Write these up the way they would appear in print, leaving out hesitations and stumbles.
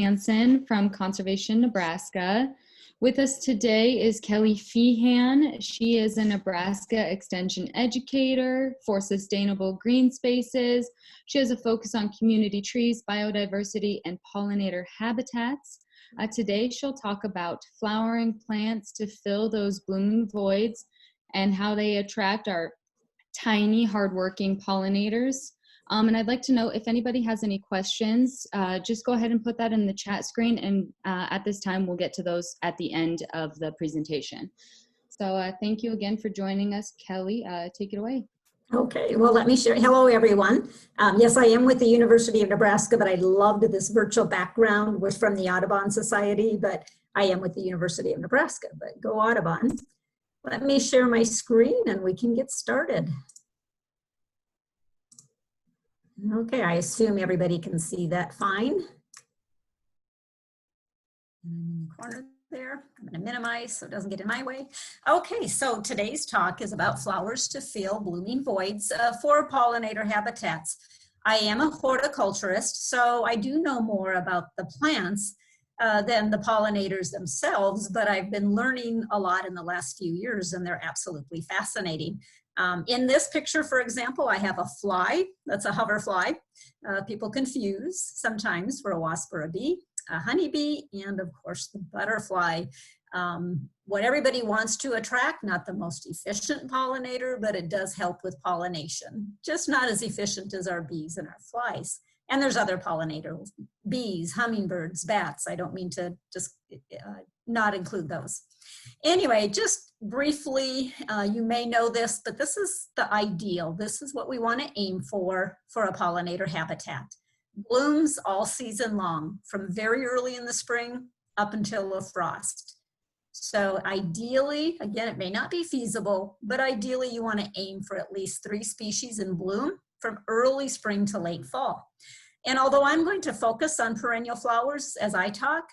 Hansen from Conservation Nebraska. With us today is Kelly Feehan. She is a Nebraska Extension Educator for Sustainable Green Spaces. She has a focus on community trees, biodiversity, and pollinator habitats. Today she'll talk about flowering plants to fill those blooming voids and how they attract our tiny, hardworking pollinators. And I'd like to know if anybody has any questions, just go ahead and put that in the chat screen, and at this time we'll get to those at the end of the presentation. So thank you again for joining us, Kelly. Take it away. Okay, well, let me share. Hello, everyone. Yes, I am with the University of Nebraska, but I loved this virtual background. Was from the Audubon Society, but I am with the University of Nebraska, but go Audubon. Let me share my screen and we can get started. Okay, I assume everybody can see that fine. In the corner there, I'm going to minimize so it doesn't get in my way. Okay, so today's talk is about flowers to fill blooming voids for pollinator habitats. I am a horticulturist, so I do know more about the plants than the pollinators themselves, but I've been learning a lot in the last few years, and they're absolutely fascinating. In this picture, for example, I have a fly. That's a hoverfly. People confuse sometimes for a wasp or a bee, a honeybee, and of course the butterfly. What everybody wants to attract, not the most efficient pollinator, but it does help with pollination. Just not as efficient as our bees and our flies. And there's other pollinators, bees, hummingbirds, bats. I don't mean to just not include those. Anyway, just briefly, you may know this, but this is the ideal. This is what we want to aim for a pollinator habitat. Blooms all season long, from very early in the spring up until a frost. So ideally, again, it may not be feasible, but ideally you want to aim for at least 3 species in bloom from early spring to late fall. And although I'm going to focus on perennial flowers as I talk,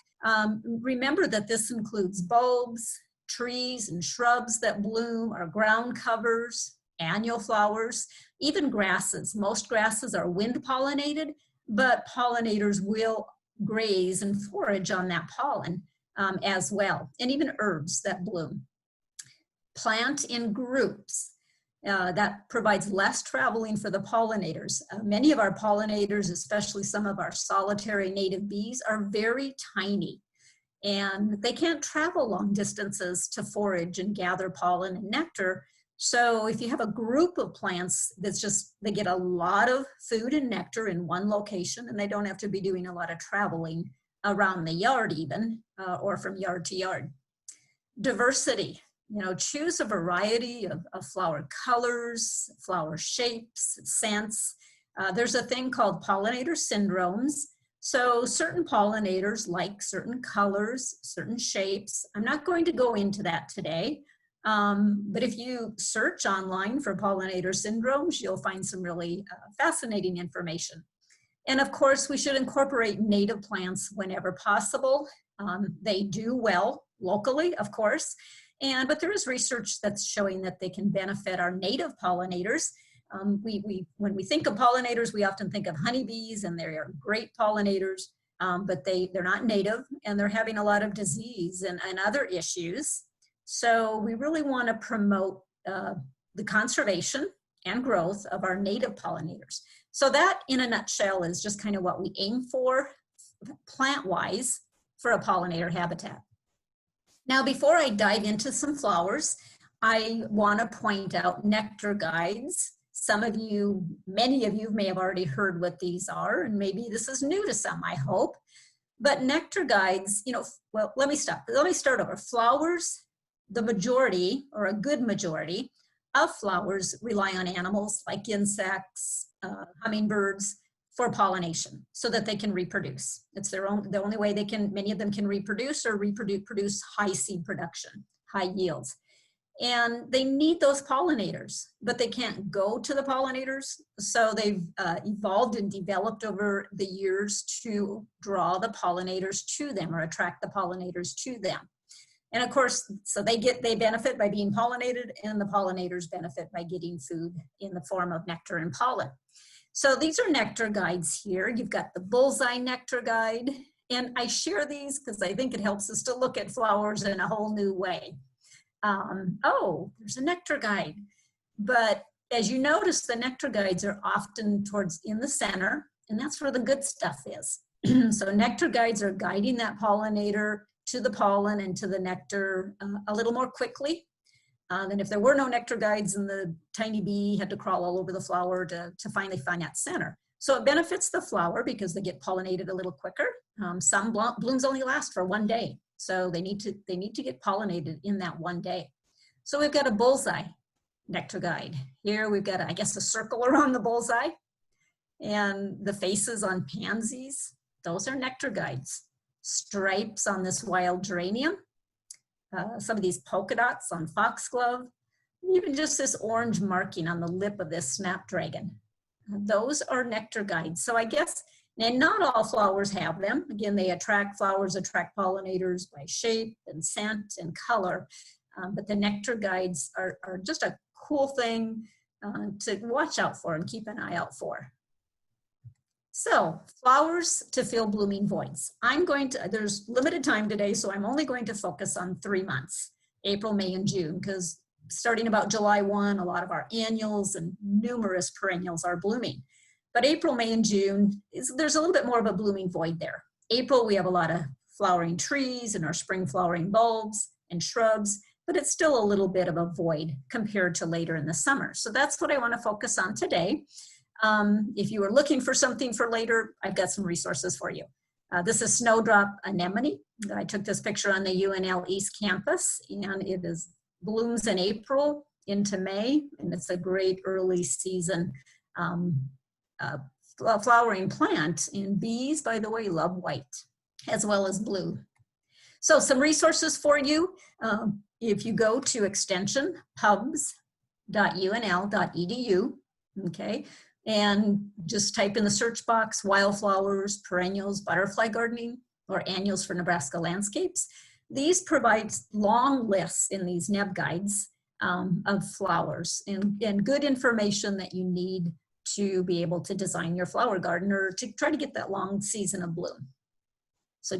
remember that this includes bulbs, trees and shrubs that bloom, or ground covers, annual flowers, even grasses. Most grasses are wind pollinated, but pollinators will graze and forage on that pollen as well, and even herbs that bloom. Plant in groups. That provides less traveling for the pollinators. Many of our pollinators, especially some of our solitary native bees, are very tiny, and they can't travel long distances to forage and gather pollen and nectar. So if you have a group of plants that's just, they get a lot of food and nectar in one location, and they don't have to be doing a lot of traveling around the yard even, or from yard to yard. Diversity. You know, choose a variety of flower colors, flower shapes, scents. There's a thing called pollinator syndromes. So certain pollinators like certain colors, certain shapes. I'm not going to go into that today, but if you search online for pollinator syndromes, you'll find some really fascinating information. And of course, we should incorporate native plants whenever possible. They do well locally, of course. But there is research that's showing that they can benefit our native pollinators. When we think of pollinators, we often think of honeybees, and they are great pollinators, but they're not native, and they're having a lot of disease and other issues. So we really want to promote the conservation and growth of our native pollinators. So that, in a nutshell, is just kind of what we aim for plant-wise for a pollinator habitat. Now, before I dive into some flowers, I want to point out nectar guides. Some of you, many of you may have already heard what these are, and maybe this is new to some, I hope. But nectar guides, you know, well, let me start over. Flowers, the majority, or a good majority of flowers rely on animals like insects, hummingbirds, for pollination, so that they can reproduce. It's the only way they can, many of them can reproduce high seed production, high yields. And they need those pollinators, but they can't go to the pollinators. So they've evolved and developed over the years to draw the pollinators to them, or attract the pollinators to them. And of course, so they benefit by being pollinated, and the pollinators benefit by getting food in the form of nectar and pollen. So these are nectar guides here. You've got the bullseye nectar guide, And I share these because I think it helps us to look at flowers in a whole new way. Oh, there's a nectar guide. But as you notice, the nectar guides are often towards in the center, and that's where the good stuff is. So nectar guides are guiding that pollinator to the pollen and to the nectar a little more quickly than if there were no nectar guides and the tiny bee had to crawl all over the flower to finally find that center. So it benefits the flower because they get pollinated a little quicker. Some blooms only last for 1 day, so they need to get pollinated in that 1 day. So we've got a bullseye nectar guide. Here we've got, I guess, a circle around the bullseye, and the faces on pansies, those are nectar guides. Stripes on this wild geranium, some of these polka dots on foxglove, even just this orange marking on the lip of this snapdragon. Those are nectar guides. So I guess, and not all flowers have them. Again, flowers attract pollinators by shape and scent and color. But the nectar guides are just a cool thing to watch out for and keep an eye out for. So, flowers to fill blooming voids. There's limited time today, so I'm only going to focus on 3 months, April, May, and June, because starting about July 1, a lot of our annuals and numerous perennials are blooming. But April, May, and June, there's a little bit more of a blooming void there. April, we have a lot of flowering trees and our spring flowering bulbs and shrubs, but it's still a little bit of a void compared to later in the summer. So that's what I want to focus on today. If you were looking for something for later, I've got some resources for you. This is Snowdrop Anemone. I took this picture on the UNL East Campus, and it blooms in April into May, and it's a great early season flowering plant. And bees, by the way, love white as well as blue. So some resources for you. If you go to extension pubs.unl.edu, okay, and just type in the search box wildflowers, perennials, butterfly gardening, or annuals for Nebraska landscapes. These provide long lists in these neb guides of flowers and good information that you need to be able to design your flower garden or to try to get that long season of bloom. So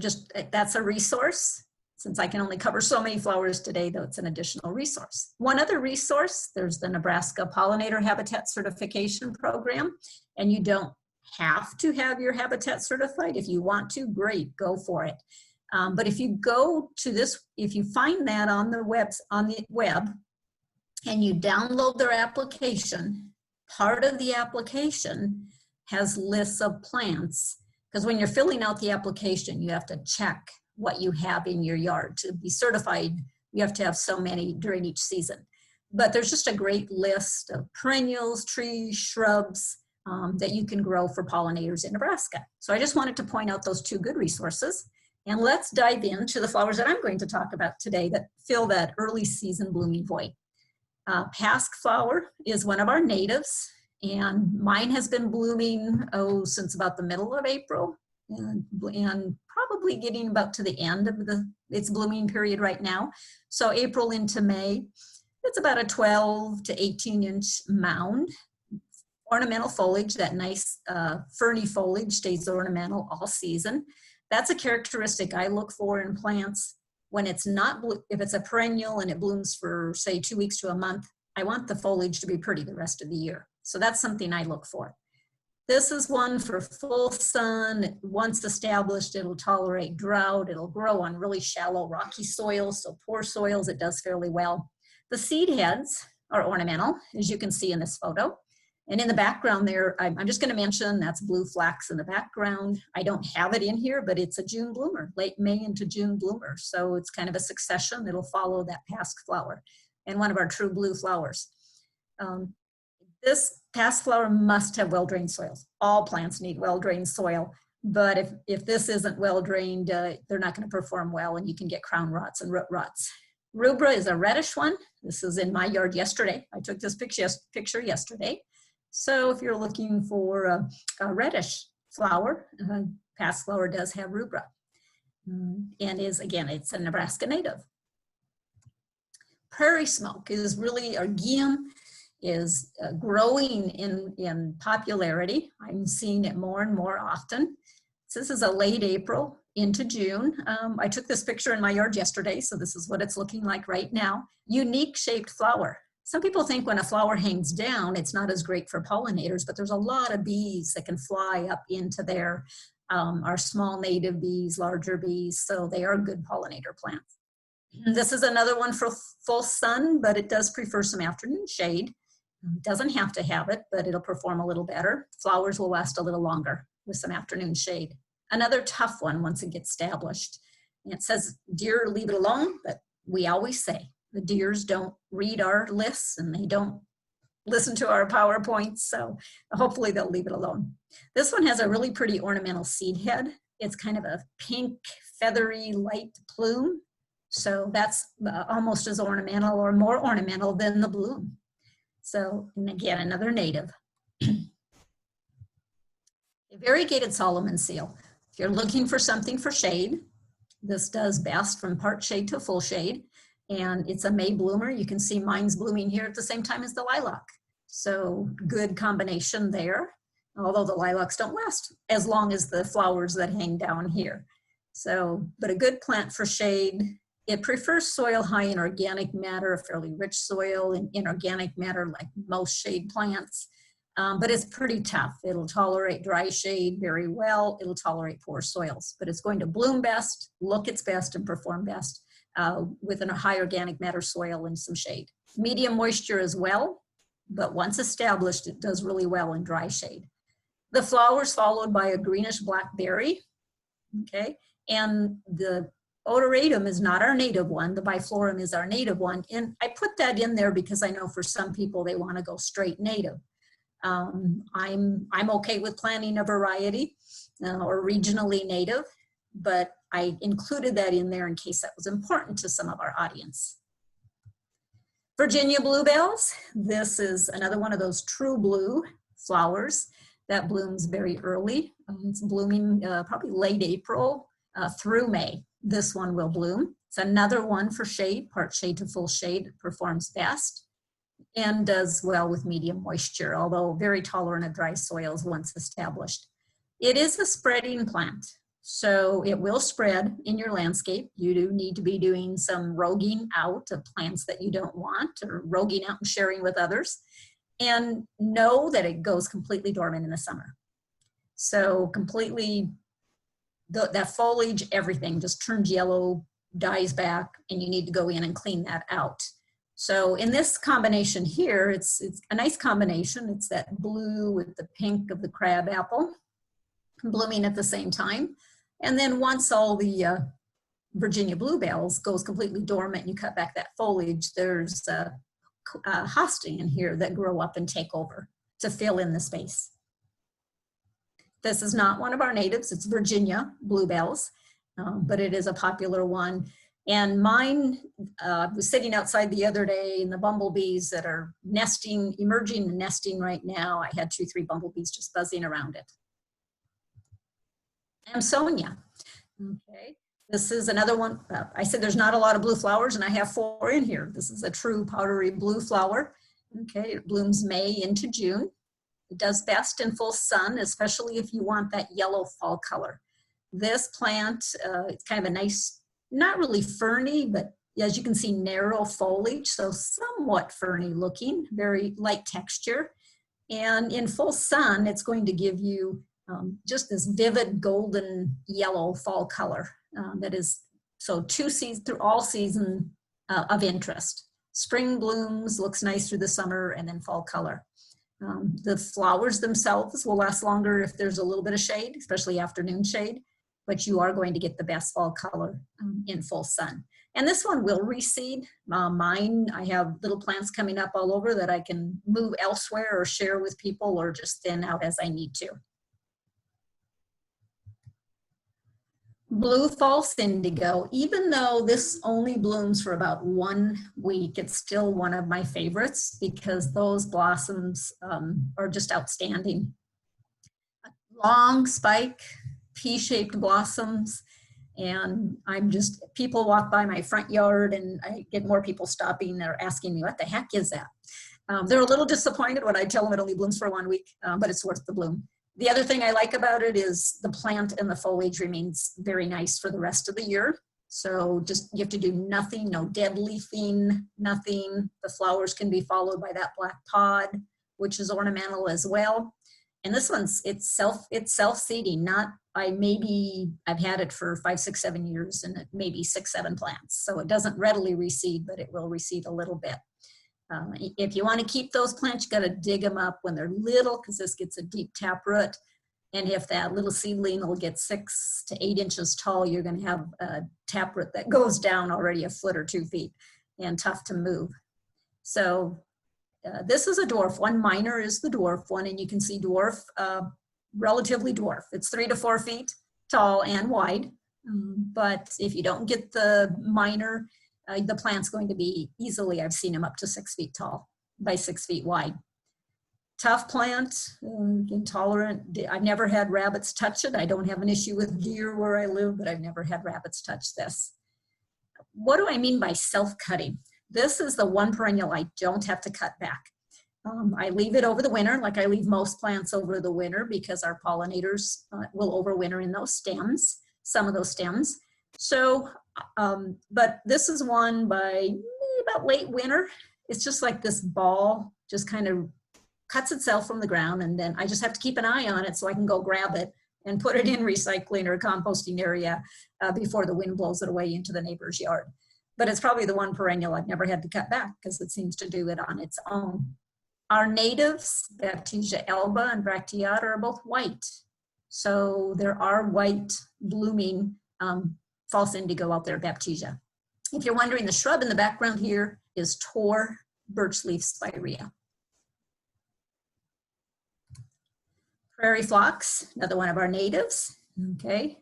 that's a resource. Since I can only cover so many flowers today, though, it's an additional resource. One other resource, there's the Nebraska Pollinator Habitat Certification Program, and you don't have to have your habitat certified. If you want to, great, go for it. But if you go to this, if you find that on the web and you download their application, part of the application has lists of plants, because when you're filling out the application, you have to check what you have in your yard. To be certified, you have to have so many during each season. But there's just a great list of perennials, trees, shrubs that you can grow for pollinators in Nebraska. So I just wanted to point out those two good resources. And let's dive into the flowers that I'm going to talk about today that fill that early season blooming void. PASQUE flower is one of our natives, and mine has been blooming since about the middle of April, and probably getting about to the end of its blooming period right now. So April into May, it's about a 12 to 18 inch mound. Ornamental foliage, that nice ferny foliage stays ornamental all season. That's a characteristic I look for in plants. When it's not, if it's a perennial and it blooms for say 2 weeks to a month, I want the foliage to be pretty the rest of the year. So that's something I look for. This is one for full sun. Once established, it'll tolerate drought. It'll grow on really shallow, rocky soils, so poor soils, it does fairly well. The seed heads are ornamental, as you can see in this photo. And in the background there, I'm just going to mention that's blue flax in the background. I don't have it in here, but it's a June bloomer, late May into June bloomer. So it's kind of a succession. It'll follow that PASQUE flower and one of our true blue flowers. This PASQUE flower must have well-drained soils. All plants need well-drained soil, but if this isn't well-drained, they're not going to perform well, and you can get crown rots and root rots. Rubra is a reddish one. This is in my yard yesterday. I took this picture yesterday. So if you're looking for a reddish flower, PASQUE flower does have rubra, and it's a Nebraska native. Prairie smoke is really, or GEUM, is growing in popularity. I'm seeing it more and more often. So this is a late April into June. I took this picture in my yard yesterday, so this is what it's looking like right now. Unique shaped flower. Some people think when a flower hangs down, it's not as great for pollinators, but there's a lot of bees that can fly up into there. Our small native bees, larger bees, so they are good pollinator plants. This is another one for full sun, but it does prefer some afternoon shade. It doesn't have to have it, but it'll perform a little better. Flowers will last a little longer with some afternoon shade. Another tough one once it gets established. And it says, deer, leave it alone, but we always say the deers don't read our lists and they don't listen to our PowerPoints, so hopefully they'll leave it alone. This one has a really pretty ornamental seed head. It's kind of a pink, feathery, light plume. So that's almost as ornamental or more ornamental than the bloom. So, and again, another native. A variegated Solomon seal. If you're looking for something for shade, this does best from part shade to full shade. And it's a May bloomer. You can see mine's blooming here at the same time as the lilac. So good combination there. Although the lilacs don't last as long as the flowers that hang down here. So, but a good plant for shade. It prefers soil high in organic matter, a fairly rich soil in inorganic matter like most shade plants. But it's pretty tough. It'll tolerate dry shade very well. It'll tolerate poor soils, but it's going to bloom best, look its best, and perform best with a high organic matter soil and some shade. Medium moisture as well, but once established, it does really well in dry shade. The flowers followed by a greenish black berry, okay? And the odoratum is not our native one. The biflorum is our native one. And I put that in there because I know for some people, they want to go straight native. I'm okay with planting a variety or regionally native, but I included that in there in case that was important to some of our audience. Virginia bluebells. This is another one of those true blue flowers that blooms very early. It's blooming probably late April through May. This one will bloom. It's another one for shade, part shade to full shade. It performs best and does well with medium moisture, although very tolerant of dry soils once established. It is a spreading plant, so it will spread in your landscape. You do need to be doing some roguing out of plants that you don't want, or roguing out and sharing with others, and know that it goes completely dormant in the summer. So completely, that foliage, everything just turns yellow, dies back, and you need to go in and clean that out. So in this combination here, it's a nice combination. It's that blue with the pink of the crab apple blooming at the same time. And then once all the Virginia bluebells goes completely dormant and you cut back that foliage, there's hostas in here that grow up and take over to fill in the space. This is not one of our natives, it's Virginia bluebells, but it is a popular one. And mine was sitting outside the other day, and the bumblebees that are nesting, emerging and nesting right now, I had 2-3 bumblebees just buzzing around it. AMSONIA, okay. This is another one. I said there's not a lot of blue flowers, and I have 4 in here. This is a true powdery blue flower. Okay, it blooms May into June. It does best in full sun, especially if you want that yellow fall color. This plant, it's kind of a nice, not really ferny, but as you can see, narrow foliage, so somewhat ferny looking, very light texture. And in full sun, it's going to give you just this vivid golden yellow fall color that is, so through all season of interest. Spring blooms, looks nice through the summer, and then fall color. The flowers themselves will last longer if there's a little bit of shade, especially afternoon shade, but you are going to get the best fall color in full sun. And this one will reseed. Mine, I have little plants coming up all over that I can move elsewhere or share with people or just thin out as I need to. Blue false indigo, even though this only blooms for about 1 week, it's still one of my favorites because those blossoms are just outstanding. Long spike, pea-shaped blossoms, and people walk by my front yard and I get more people stopping or asking me, what the heck is that? They're a little disappointed when I tell them it only blooms for 1 week, but it's worth the bloom. The other thing I like about it is the plant and the foliage remains very nice for the rest of the year. So just, you have to do nothing, no dead leafing, nothing. The flowers can be followed by that black pod, which is ornamental as well. And this one's, it's self-seeding, I've had it for 5, 6, 7 years and maybe 6, 7 plants. So it doesn't readily reseed, but it will reseed a little bit. If you want to keep those plants, you got to dig them up when they're little, because this gets a deep taproot. And if that little seedling will get 6 to 8 inches tall, you're going to have a taproot that goes down already a foot or 2 feet and tough to move. So this is a dwarf one. Minor is the dwarf one, and you can see dwarf, relatively dwarf. It's 3 to 4 feet tall and wide. But if you don't get the minor, the plant's going to be easily, I've seen them up to 6 feet tall by 6 feet wide. Tough plant, intolerant. I've never had rabbits touch it. I don't have an issue with deer where I live, but I've never had rabbits touch this. What do I mean by self-cutting? This is the one perennial I don't have to cut back. I leave it over the winter, like I leave most plants over the winter, because our pollinators will overwinter in those stems, some of those stems. So, but this is one by about late winter. It's just like this ball, just kind of cuts itself from the ground, and then I just have to keep an eye on it so I can go grab it and put it in recycling or composting area before the wind blows it away into the neighbor's yard. But it's probably the one perennial I've never had to cut back, because it seems to do it on its own. Our natives, Baptisia alba and bracteata, are both white. So there are white blooming false indigo out there, Baptisia. If you're wondering, the shrub in the background here is Tor birchleaf spirea. Prairie phlox, another one of our natives, okay?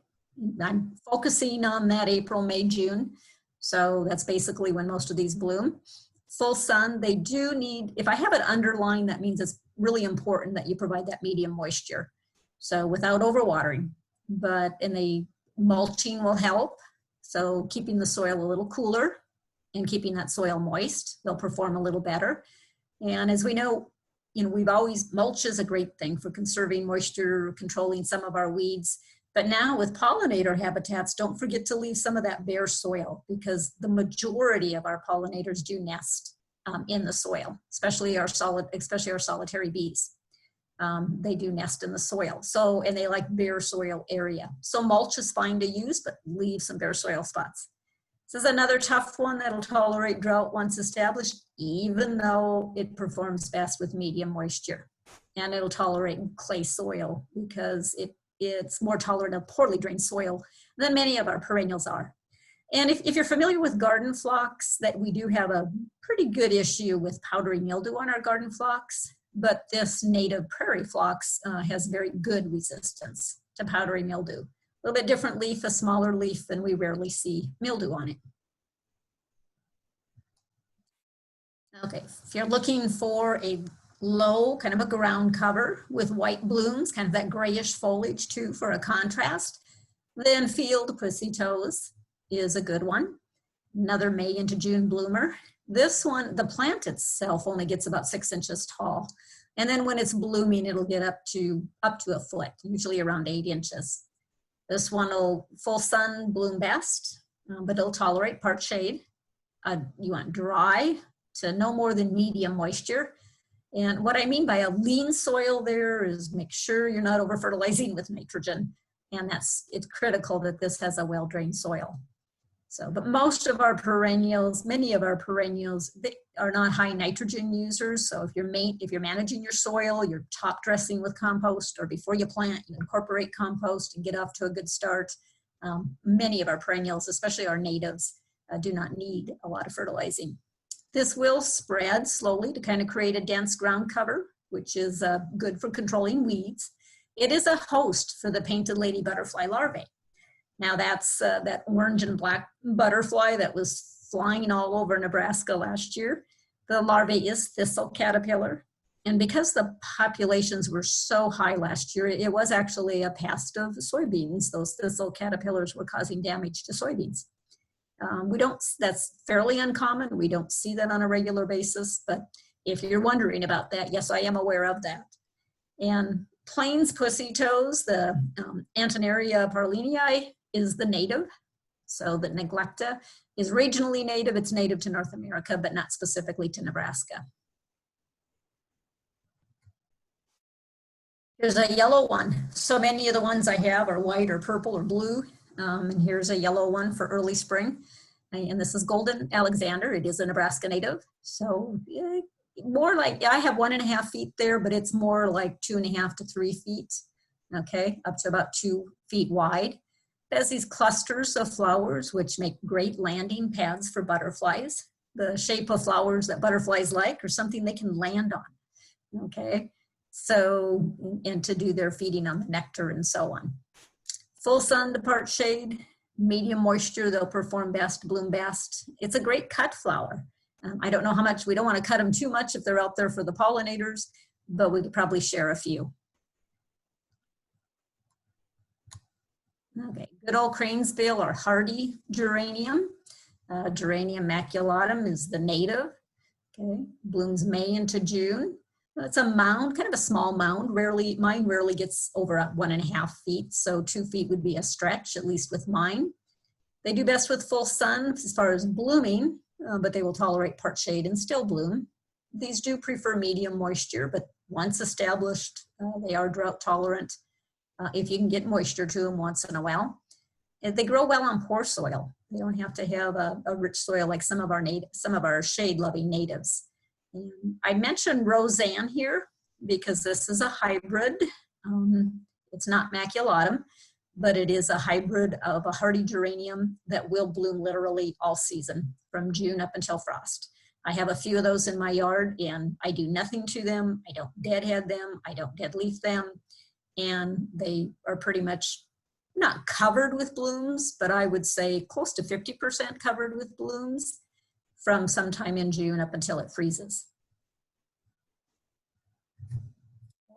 I'm focusing on that April, May, June. So that's basically when most of these bloom. Full sun, they do need, if I have it underlined, that means it's really important that you provide that medium moisture. So without overwatering, and the mulching will help. So keeping the soil a little cooler and keeping that soil moist, they'll perform a little better. And as we know, we've always, mulch is a great thing for conserving moisture, controlling some of our weeds. But now with pollinator habitats, don't forget to leave some of that bare soil, because the majority of our pollinators do nest in the soil, especially our solitary bees. They do nest in the soil. So, and they like bare soil area. So mulch is fine to use, but leave some bare soil spots. This is another tough one that'll tolerate drought once established, even though it performs best with medium moisture. And it'll tolerate clay soil because it's more tolerant of poorly drained soil than many of our perennials are. And if you're familiar with garden phlox, that we do have a pretty good issue with powdery mildew on our garden phlox, but this native prairie phlox has very good resistance to powdery mildew. A little bit different leaf, a smaller leaf, and we rarely see mildew on it. Okay, if you're looking for a low, kind of a ground cover with white blooms, kind of that grayish foliage too for a contrast, then field PUSSYTOES is a good one. Another May into June bloomer. This one, the plant itself only gets about 6 inches tall. And then when it's blooming, it'll get up to a foot, usually around 8 inches. This one will full sun bloom best, but it'll tolerate part shade. You want dry to no more than medium moisture. And what I mean by a lean soil there is make sure you're not over fertilizing with nitrogen. And it's critical that this has a well-drained soil. So, but most of our perennials, many of our perennials, they are not high nitrogen users. So if you're managing your soil, you're top dressing with compost, or before you plant, you incorporate compost and get off to a good start. Many of our perennials, especially our natives, do not need a lot of fertilizing. This will spread slowly to kind of create a dense ground cover, which is good for controlling weeds. It is a host for the painted lady butterfly larvae. Now that's that orange and black butterfly that was flying all over Nebraska last year. The larvae is thistle caterpillar. And because the populations were so high last year, it was actually a pest of soybeans. Those thistle caterpillars were causing damage to soybeans. That's fairly uncommon. We don't see that on a regular basis, but if you're wondering about that, yes, I am aware of that. And Plains PUSSYTOES, the ANTENNARIA parlinii is the native. So the NEGLECTA is regionally native. It's native to North America, but not specifically to Nebraska. Here's a yellow one. So many of the ones I have are white or purple or blue. And here's a yellow one for early spring. And this is Golden Alexander. It is a Nebraska native. So more like, I have 1.5 feet there, but it's more like 2.5 to 3 feet. Okay, up to about 2 feet wide. It has these clusters of flowers, which make great landing pads for butterflies. The shape of flowers that butterflies like, or something they can land on. Okay, so, and to do their feeding on the nectar and so on. Full sun to part shade, medium moisture, they'll perform best, bloom best. It's a great cut flower. I don't know how much, we don't want to cut them too much if they're out there for the pollinators, but we could probably share a few. Okay, good old cranesbill or hardy geranium. Geranium maculatum is the native. Okay, blooms May into June. It's a mound, kind of a small mound. Mine rarely gets over 1.5 feet, so 2 feet would be a stretch, at least with mine. They do best with full sun as far as blooming, but they will tolerate part shade and still bloom. These do prefer medium moisture, but once established, they are drought tolerant. If you can get moisture to them once in a while. And they grow well on poor soil. They don't have to have a rich soil like some of our shade-loving natives. And I mentioned Roseanne here because this is a hybrid. It's not maculatum, but it is a hybrid of a hardy geranium that will bloom literally all season from June up until frost. I have a few of those in my yard and I do nothing to them. I don't deadhead them. I don't deadleaf them. And they are pretty much not covered with blooms, but I would say close to 50% covered with blooms from sometime in June up until it freezes.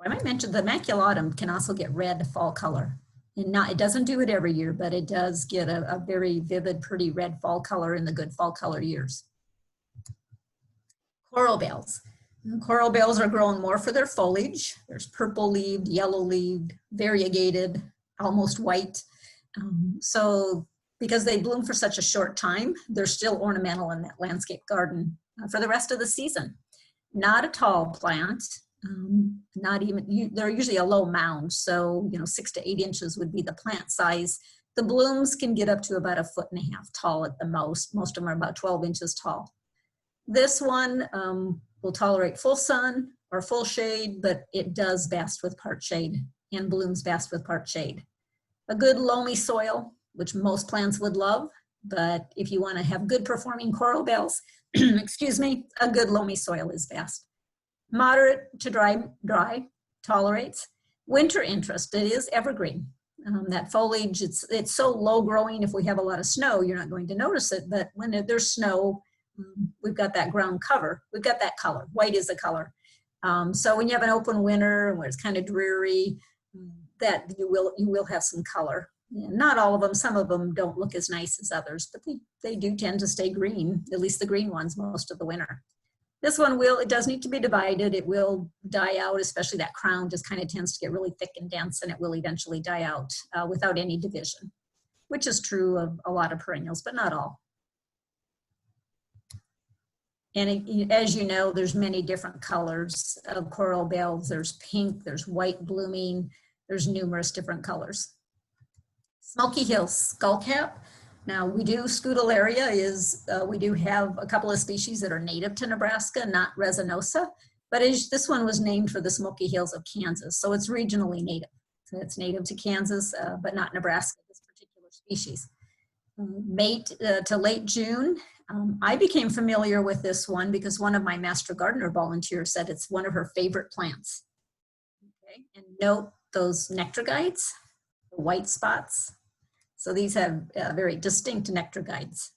I might mention the maculatum can also get red fall color. And it doesn't do it every year, but it does get a very vivid, pretty red fall color in the good fall color years. Coral bells. Coral bells are grown more for their foliage. There's purple-leaved, yellow-leaved, variegated, almost white. So because they bloom for such a short time, they're still ornamental in that landscape garden for the rest of the season. Not a tall plant, they're usually a low mound. So, 6 to 8 inches would be the plant size. The blooms can get up to about 1.5 feet tall at the most. Most of them are about 12 inches tall. This one will tolerate full sun or full shade, but it does best with part shade and blooms best with part shade. A good loamy soil, which most plants would love, but if you want to have good performing coral bells, excuse me, a good loamy soil is best. Moderate to dry, tolerates. Winter interest, it is evergreen. That foliage, it's so low growing, if we have a lot of snow, you're not going to notice it, but when there's snow, we've got that ground cover, we've got that color, white is the color. So when you have an open winter where it's kind of dreary, that you will have some color. Not all of them, some of them don't look as nice as others, but they do tend to stay green, at least the green ones most of the winter. This one it does need to be divided. It will die out, especially that crown just kind of tends to get really thick and dense, and it will eventually die out without any division, which is true of a lot of perennials, but not all. And as you know, there's many different colors of coral bells. There's pink, there's white blooming, there's numerous different colors. Smoky Hill skullcap. Now we do, Scutellaria is, we do have a couple of species that are native to Nebraska, not resinosa, but this one was named for the Smoky Hills of Kansas. So it's regionally native. So it's native to Kansas, but not Nebraska, this particular species. May to late June. I became familiar with this one because one of my master gardener volunteers said it's one of her favorite plants. Okay, and note those nectar guides, the white spots. So these have very distinct nectar guides.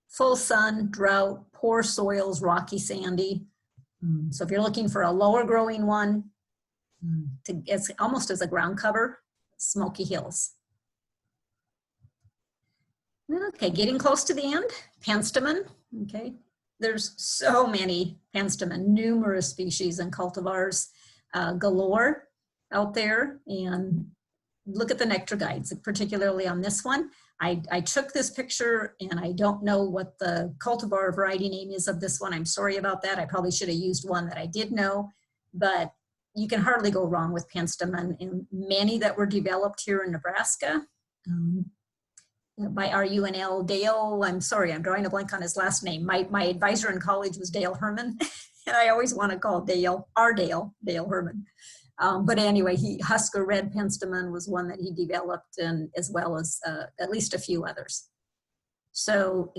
Full sun, drought, poor soils, rocky, sandy. So if you're looking for a lower growing one, it's almost as a ground cover, Smoky Hills. Okay, getting close to the end, penstemon, okay. There's so many penstemon, numerous species and cultivars galore. out there and look at the nectar guides, particularly on this one. I took this picture and I don't know what the cultivar variety name is of this one. I'm sorry about that. I probably should have used one that I did know, but you can hardly go wrong with penstemon, and many that were developed here in Nebraska by our UNL Dale. I'm sorry, I'm drawing a blank on his last name. My advisor in college was Dale Herman, and I always want to call Dale Herman. But anyway, Husker Red Penstemon was one that he developed, and as well as at least a few others. So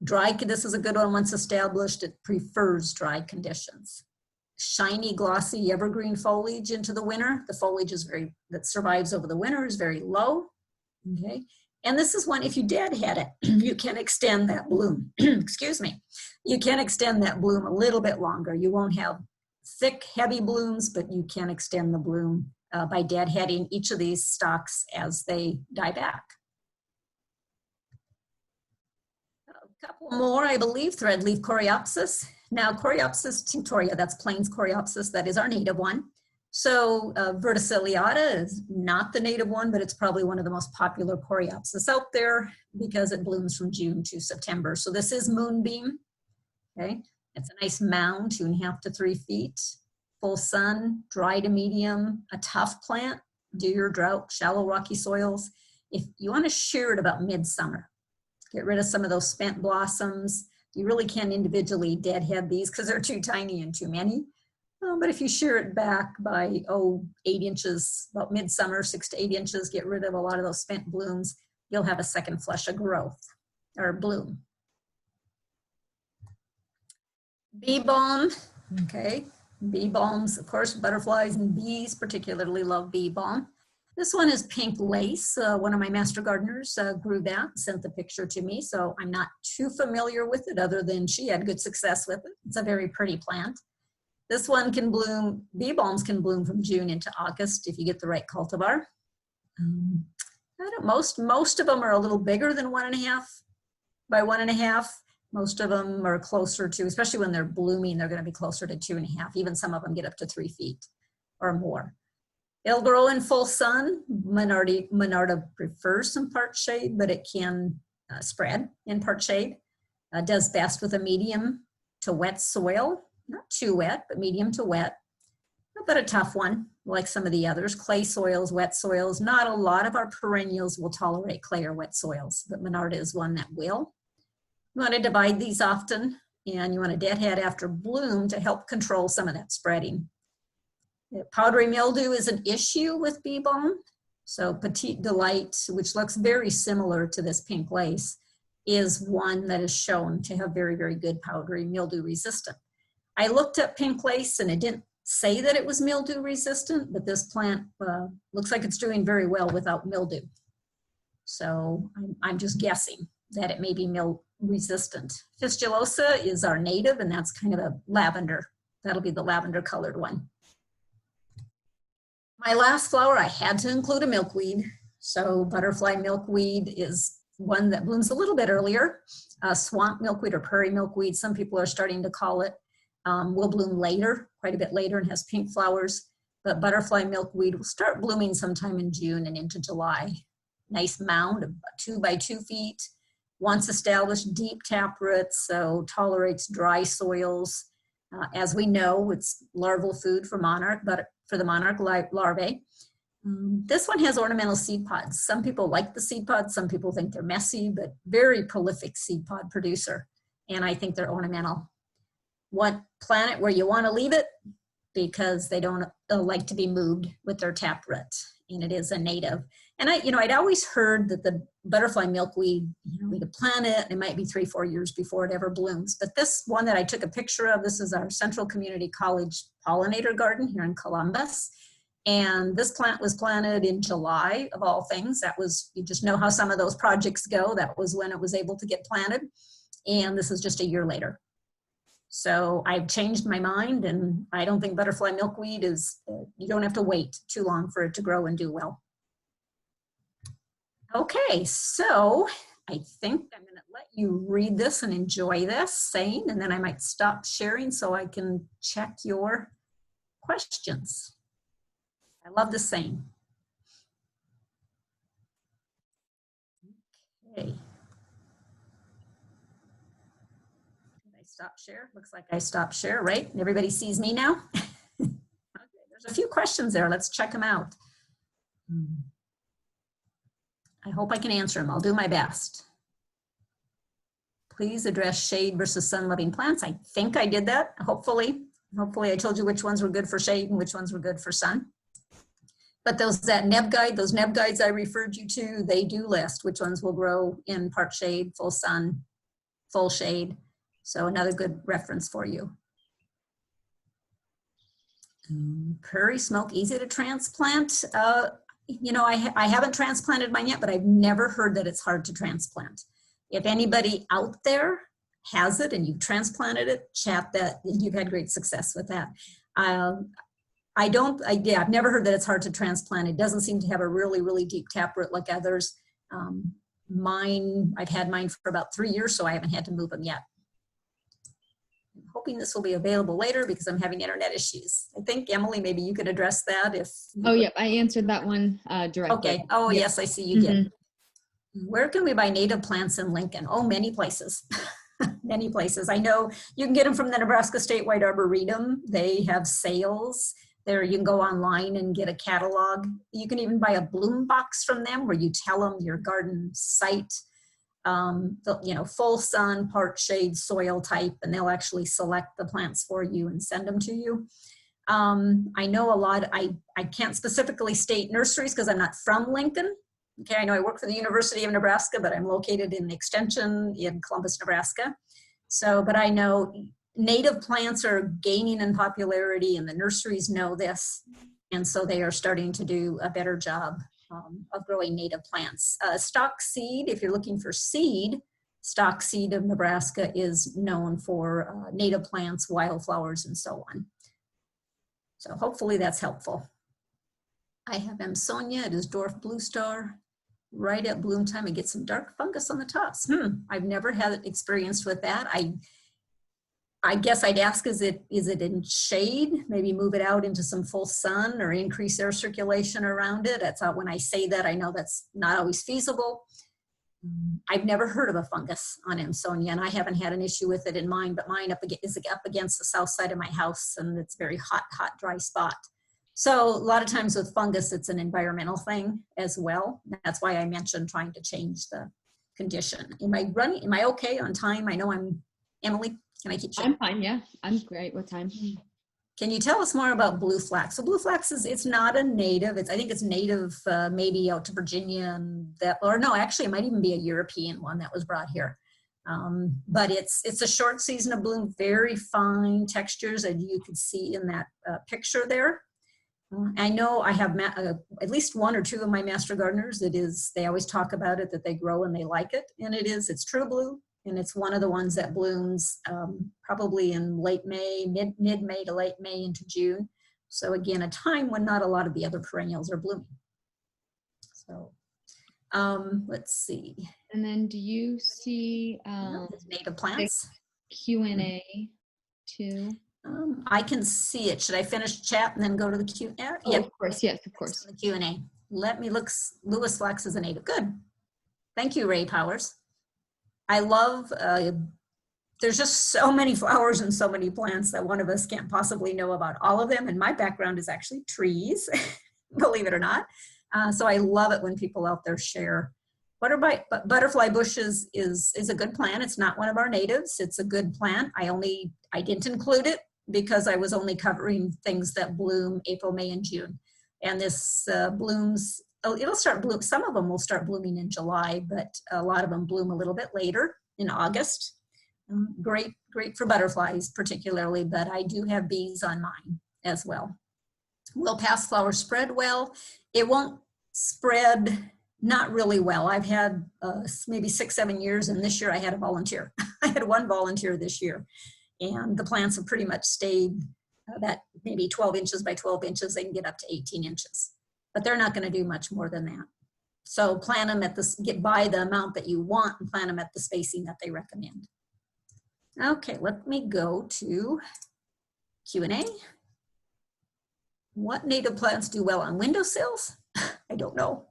this is a good one. Once established, it prefers dry conditions. Shiny, glossy, evergreen foliage into the winter. The foliage that survives over the winter is very low. Okay, and this is one, if you deadhead it, you can extend that bloom. Excuse me. You can extend that bloom a little bit longer. You won't have thick, heavy blooms, but you can extend the bloom by deadheading each of these stalks as they die back. A couple more, I believe. Threadleaf Coreopsis. Now, Coreopsis tinctoria, that's Plains Coreopsis, that is our native one. So verticilliata is not the native one, but it's probably one of the most popular Coreopsis out there because it blooms from June to September. So this is moonbeam, okay? It's a nice mound, 2.5 to 3 feet, full sun, dry to medium, a tough plant, deer, drought, shallow rocky soils. If you want to shear it about midsummer, get rid of some of those spent blossoms. You really can't individually deadhead these because they're too tiny and too many. But if you shear it back by, 8 inches, about midsummer, 6 to 8 inches, get rid of a lot of those spent blooms, you'll have a second flush of growth or bloom. Bee balm, okay. Bee balms, of course, butterflies and bees particularly love bee balm. This one is pink lace. One of my master gardeners grew that, sent the picture to me, so I'm not too familiar with it other than she had good success with it. It's a very pretty plant. This one can bloom, bee balms can bloom from June into August if you get the right cultivar. Most of them are a little bigger than 1.5 by 1.5. Most of them are closer to, especially when they're blooming, they're going to be closer to 2.5. Even some of them get up to 3 feet or more. It'll grow in full sun. Monarda prefers some part shade, but it can spread in part shade. Does best with a medium to wet soil. Not too wet, but medium to wet. But a tough one, like some of the others. Clay soils, wet soils. Not a lot of our perennials will tolerate clay or wet soils, but Monarda is one that will. You want to divide these often, and you want to deadhead after bloom to help control some of that spreading. Powdery mildew is an issue with bee balm. So Petite Delight, which looks very similar to this pink lace, is one that is shown to have very, very good powdery mildew resistant. I looked at pink lace and it didn't say that it was mildew resistant, but this plant looks like it's doing very well without mildew. So I'm just guessing that it may be mildew resistant. Fistulosa is our native, and that's kind of a lavender. That'll be the lavender colored one. My last flower, I had to include a milkweed. So butterfly milkweed is one that blooms a little bit earlier. Swamp milkweed or prairie milkweed, some people are starting to call it, will bloom later, quite a bit later, and has pink flowers. But butterfly milkweed will start blooming sometime in June and into July. Nice mound of 2 by 2 feet. Once established, deep taproot, so tolerates dry soils. As we know, it's larval food for monarch, but for the monarch larvae. This one has ornamental seed pods. Some people like the seed pods, some people think they're messy, but very prolific seed pod producer. And I think they're ornamental. Plant it where you want to leave it because they don't like to be moved with their taproot, and it is a native. And I'd always heard that the butterfly milkweed, we could plant it, it might be 3-4 years before it ever blooms. But this one that I took a picture of, this is our Central Community College pollinator garden here in Columbus. And this plant was planted in July, of all things. That was, you just know how some of those projects go. That was when it was able to get planted. And this is just a year later. So I've changed my mind, and I don't think butterfly milkweed is, you don't have to wait too long for it to grow and do well. Okay, so I think I'm going to let you read this and enjoy this, Sane, and then I might stop sharing so I can check your questions. I love the saying. Okay. Did I stop share? Looks like I stopped share, right? Everybody sees me now? Okay, there's a few questions there. Let's check them out. I hope I can answer them. I'll do my best. Please address shade versus sun-loving plants. I think I did that, hopefully. Hopefully I told you which ones were good for shade and which ones were good for sun. But those neb guides I referred you to, they do list which ones will grow in part shade, full sun, full shade. So another good reference for you. Prairie smoke, easy to transplant. You know, I haven't transplanted mine yet, but I've never heard that it's hard to transplant. If anybody out there has it and you've transplanted it, chat that you've had great success with that. I've never heard that it's hard to transplant. It doesn't seem to have a really, really deep taproot like others. I've had mine for about 3 years, so I haven't had to move them yet. I'm hoping this will be available later because I'm having internet issues. I think, Emily, maybe you could address that if... Oh, yep, I answered that one directly. Okay, oh, yep. Yes, I see you did. Where can we buy native plants in Lincoln? Oh, many places. Many places. I know you can get them from the Nebraska Statewide Arboretum. They have sales. There you can go online and get a catalog. You can even buy a bloom box from them where you tell them your garden site, you know, full sun, part shade, soil type, and they'll actually select the plants for you and send them to you. I know a lot, I can't specifically state nurseries because I'm not from Lincoln. Okay, I know I work for the University of Nebraska, but I'm located in Extension in Columbus, Nebraska. So, but I know native plants are gaining in popularity and the nurseries know this. And so they are starting to do a better job of growing native plants. Stock seed, if you're looking for seed, Stock Seed of Nebraska is known for native plants, wildflowers, and so on. So hopefully that's helpful. I have AMSONIA, it is dwarf blue star. Right at bloom time, I get some dark fungus on the tops. I've never had experience with that. I guess I'd ask, is it in shade? Maybe move it out into some full sun or increase air circulation around it. That's how, when I say that, I know that's not always feasible. I've never heard of a fungus on AMSONIA, and I haven't had an issue with it in mine, but mine is up against the south side of my house, and it's a very hot, dry spot. So a lot of times with fungus, it's an environmental thing as well. That's why I mentioned trying to change the condition. Am I okay on time? I know I'm, Emily, can I keep checking? I'm fine, yeah. I'm great. What time? Can you tell us more about blue flax? So blue flax it's not a native. I think it's native maybe out to Virginia and that, or no, actually it might even be a European one that was brought here. But it's a short season of bloom, very fine textures, as you can see in that picture there. I know I have at least 1 or 2 of my master gardeners. They always talk about it, that they grow and they like it. And it's true blue. And it's one of the ones that blooms probably in late May, mid-May to late May into June. So again, a time when not a lot of the other perennials are blooming. So let's see. And then do you see native plants? Q&A too? I can see it. Should I finish chat and then go to the Q&A? Oh, yep. Of course, yes, of course. The Q&A. Let me look. Lewis flax is a native. Good. Thank you, Ray Powers. I love, there's just so many flowers and so many plants that one of us can't possibly know about all of them. And my background is actually trees, believe it or not. So I love it when people out there share. Butterfly bushes is a good plant. It's not one of our natives. It's a good plant. I didn't include it because I was only covering things that bloom April, May, and June. And this blooms, it'll start bloom. Some of them will start blooming in July, but a lot of them bloom a little bit later in August. Great for butterflies particularly, but I do have bees on mine as well. Will past flowers spread well? It won't spread not really well. I've had maybe 6-7 years, and this year I had a volunteer. I had 1 volunteer this year, and the plants have pretty much stayed that maybe 12 inches by 12 inches. They can get up to 18 inches, but they're not going to do much more than that. So plant them buy the amount that you want and plant them at the spacing that they recommend. Okay, let me go to Q&A. What native plants do well on windowsills? I don't know.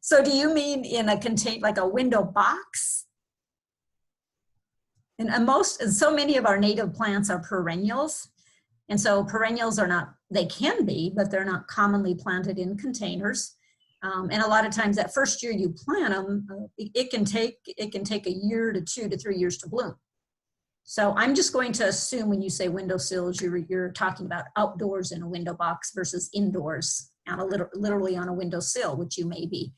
So do you mean in a like a window box? And so many of our native plants are perennials. And so perennials are not, they can be, but they're not commonly planted in containers. And a lot of times that first year you plant them, it can take a year to 2 to 3 years to bloom. So I'm just going to assume when you say windowsills, you're talking about outdoors in a window box versus indoors, literally on a windowsill, which you may be.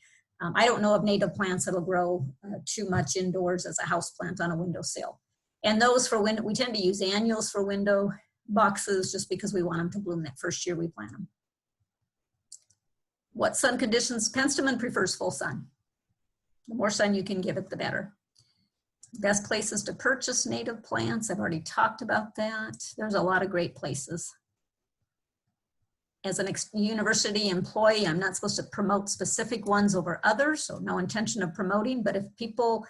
I don't know of native plants that'll grow too much indoors as a house plant on a windowsill. And those for we tend to use annuals for window boxes just because we want them to bloom that first year we plant them. What sun conditions? Penstemon prefers full sun. The more sun you can give it, the better. Best places to purchase native plants. I've already talked about that. There's a lot of great places. As an university employee, I'm not supposed to promote specific ones over others, so no intention of promoting, but if people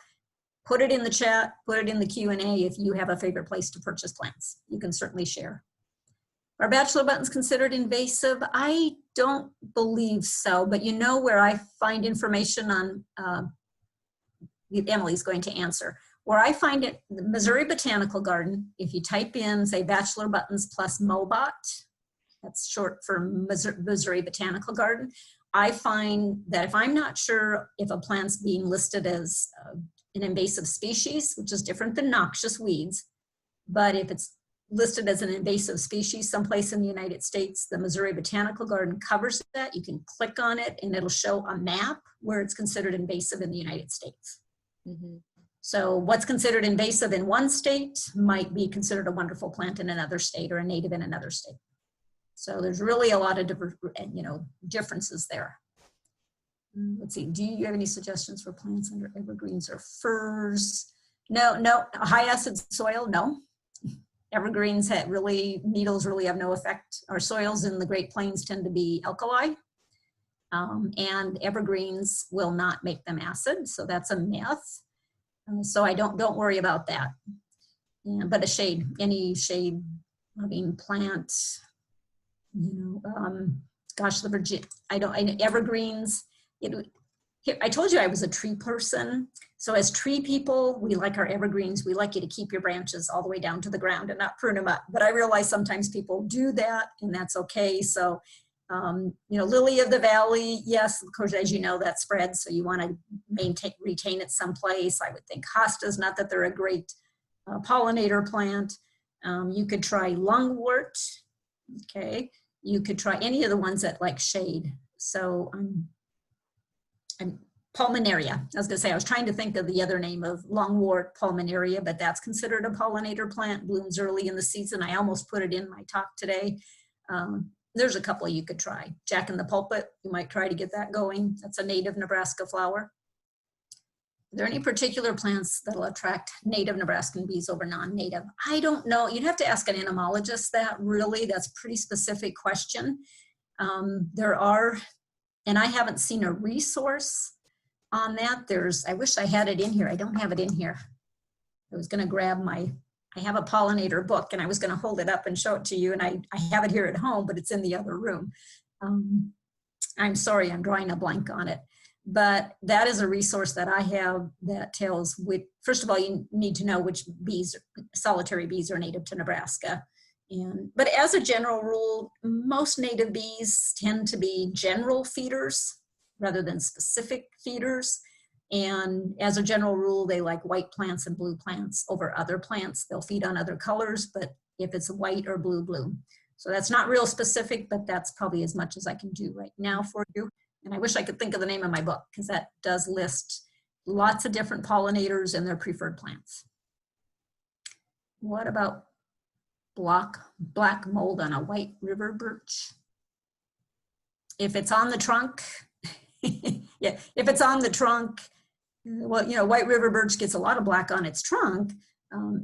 put it in the chat, put it in the Q&A if you have a favorite place to purchase plants. You can certainly share. Are bachelor buttons considered invasive? I don't believe so, but you know where I find information on, Emily's going to answer. Where I find it, the Missouri Botanical Garden, if you type in, say, bachelor buttons plus MOBOT, that's short for Missouri Botanical Garden, I find that if I'm not sure if a plant's being listed as an invasive species, which is different than noxious weeds, but if it's listed as an invasive species someplace in the United States, the Missouri Botanical Garden covers that. You can click on it and it'll show a map where it's considered invasive in the United States. Mm-hmm. So what's considered invasive in one state might be considered a wonderful plant in another state or a native in another state. So there's really a lot of differences there. Let's see, do you have any suggestions for plants under evergreens or firs? No, high acid soil, no. Evergreens needles really have no effect. Our soils in the Great Plains tend to be alkali, and evergreens will not make them acid, so that's a myth. So I don't worry about that. Yeah, but any shade loving plant, gosh, evergreens. I told you I was a tree person. So as tree people, we like our evergreens. We like you to keep your branches all the way down to the ground and not prune them up. But I realize sometimes people do that, and that's okay. So, lily of the valley, yes, of course, as you know, that spreads. So you want to retain it someplace. I would think hostas, not that they're a great pollinator plant. You could try lungwort. Okay. You could try any of the ones that like shade. So Pulmonaria. I was going to say, I was trying to think of the other name of lungwort, Pulmonaria, but that's considered a pollinator plant, blooms early in the season. I almost put it in my talk today. There's a couple you could try. Jack in the Pulpit, you might try to get that going. That's a native Nebraska flower. Are there any particular plants that'll attract native Nebraskan bees over non-native? I don't know. You'd have to ask an entomologist that, really. That's a pretty specific question. There are, and I haven't seen a resource on that. I wish I had it in here. I don't have it in here. I was going to grab I have a pollinator book, and I was going to hold it up and show it to you, and I have it here at home, but it's in the other room. I'm sorry, I'm drawing a blank on it. But that is a resource that I have that tells first of all, you need to know which solitary bees are native to Nebraska. But as a general rule, most native bees tend to be general feeders rather than specific feeders. And as a general rule, they like white plants and blue plants over other plants. They'll feed on other colors, but if it's white or blue, bloom. So that's not real specific, but that's probably as much as I can do right now for you. And I wish I could think of the name of my book, because that does list lots of different pollinators and their preferred plants. What about black mold on a white river birch? If it's on the trunk, yeah, if it's on the trunk, well, white river birch gets a lot of black on its trunk.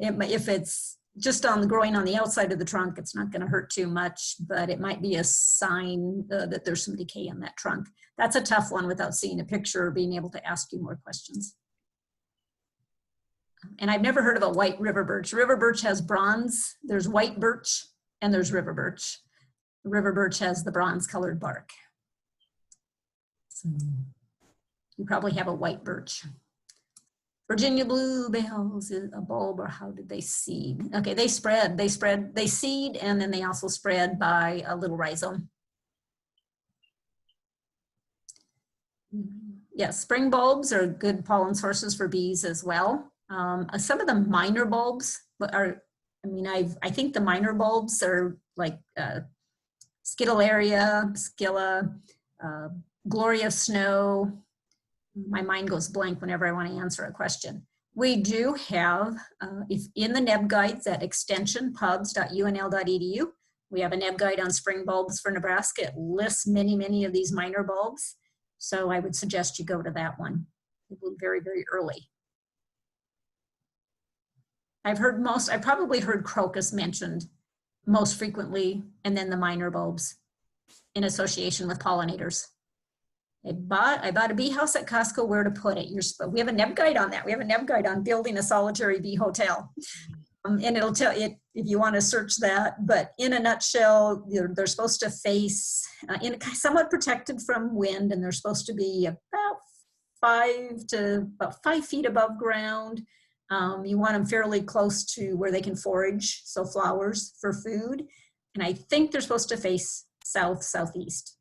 If it's just growing on the outside of the trunk, it's not going to hurt too much, but it might be a sign that there's some decay on that trunk. That's a tough one without seeing a picture or being able to ask you more questions. And I've never heard of a white river birch. River birch has bronze. There's white birch, and there's river birch. River birch has the bronze colored bark. So you probably have a white birch. Virginia bluebells is a bulb, or how did they seed? Okay, they seed, and then they also spread by a little rhizome. Yes, spring bulbs are good pollen sources for bees as well. Some of the minor bulbs are, I think the minor bulbs are like Scutellaria, Scilla, Glory of Snow. My mind goes blank whenever I want to answer a question. We do have, if in the NEB guides at extensionpubs.unl.edu, we have a NEB guide on spring bulbs for Nebraska. It lists many of these minor bulbs. So I would suggest you go to that one. It will be very, very early. I've probably heard crocus mentioned most frequently, and then the minor bulbs in association with pollinators. I bought a bee house at Costco, where to put it. We have a NEB guide on that. We have a NEB guide on building a solitary bee hotel. And it'll tell you if you want to search that, but in a nutshell, they're supposed to face, somewhat protected from wind, and they're supposed to be about 5 feet above ground. You want them fairly close to where they can forage, so flowers for food. And I think they're supposed to face southeast.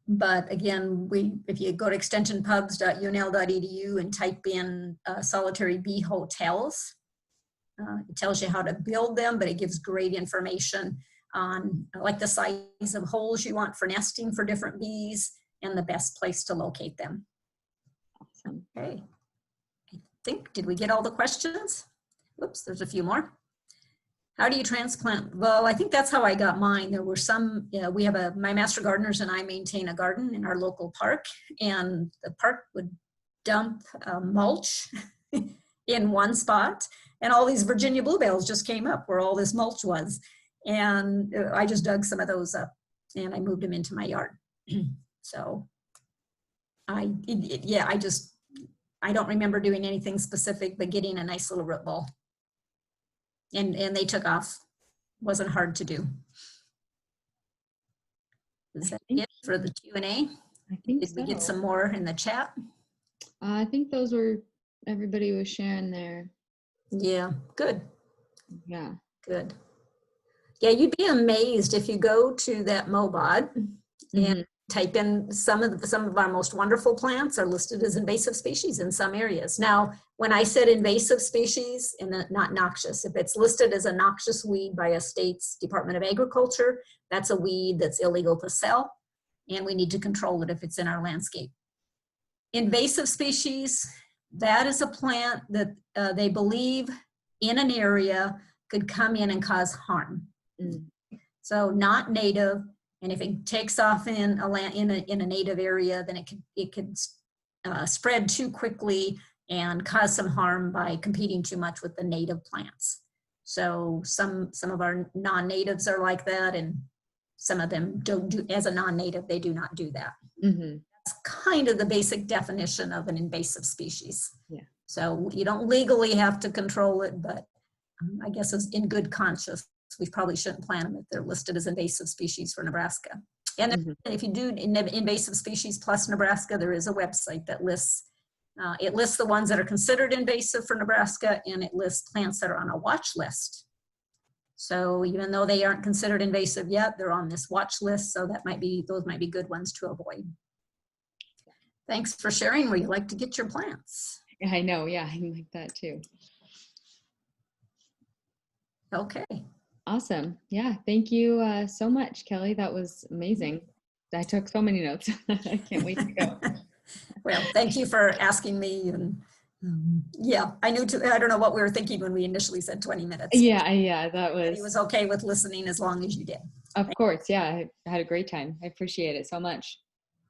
But again, if you go to extensionpubs.unl.edu and type in solitary bee hotels, it tells you how to build them, but it gives great information on like the size of holes you want for nesting for different bees and the best place to locate them. Awesome. Okay. Did we get all the questions? Whoops, there's a few more. How do you transplant? Well, I think that's how I got mine. There were some, my master gardeners and I maintain a garden in our local park, and the park would dump mulch in one spot, and all these Virginia bluebells just came up where all this mulch was. And I just dug some of those up and I moved them into my yard. So I don't remember doing anything specific, but getting a nice little root ball. And they took off. Wasn't hard to do. Is that it for the Q&A? I think Did we get some more in the chat? I think those were, everybody was sharing there. Yeah, good. Yeah. Good. Yeah, you'd be amazed if you go to that MOBOD and type in some of our most wonderful plants are listed as invasive species in some areas. Now, when I said invasive species and not noxious, if it's listed as a noxious weed by a state's Department of Agriculture, that's a weed that's illegal to sell, and we need to control it if it's in our landscape. Invasive species, that is a plant that they believe in an area could come in and cause harm. So not native. And if it takes off in a native area, then it could spread too quickly and cause some harm by competing too much with the native plants. So some of our non-natives are like that, and some of them don't do, as a non-native, they do not do that. That's kind of the basic definition of an invasive species. Yeah. So you don't legally have to control it, but I guess in good conscience, we probably shouldn't plant them if they're listed as invasive species for Nebraska. And if you do invasive species plus Nebraska, there is a website that lists, it lists the ones that are considered invasive for Nebraska, and it lists plants that are on a watch list. So even though they aren't considered invasive yet, they're on this watch list. So those might be good ones to avoid. Thanks for sharing where you like to get your plants. I know, yeah, I like that too. Okay. Awesome. Yeah, thank you so much, Kelly. That was amazing. I took so many notes. I can't wait to go. Well, thank you for asking me. And yeah, I don't know what we were thinking when we initially said 20 minutes. Yeah, that was. He was okay with listening as long as you did. Of course, yeah, I had a great time. I appreciate it so much.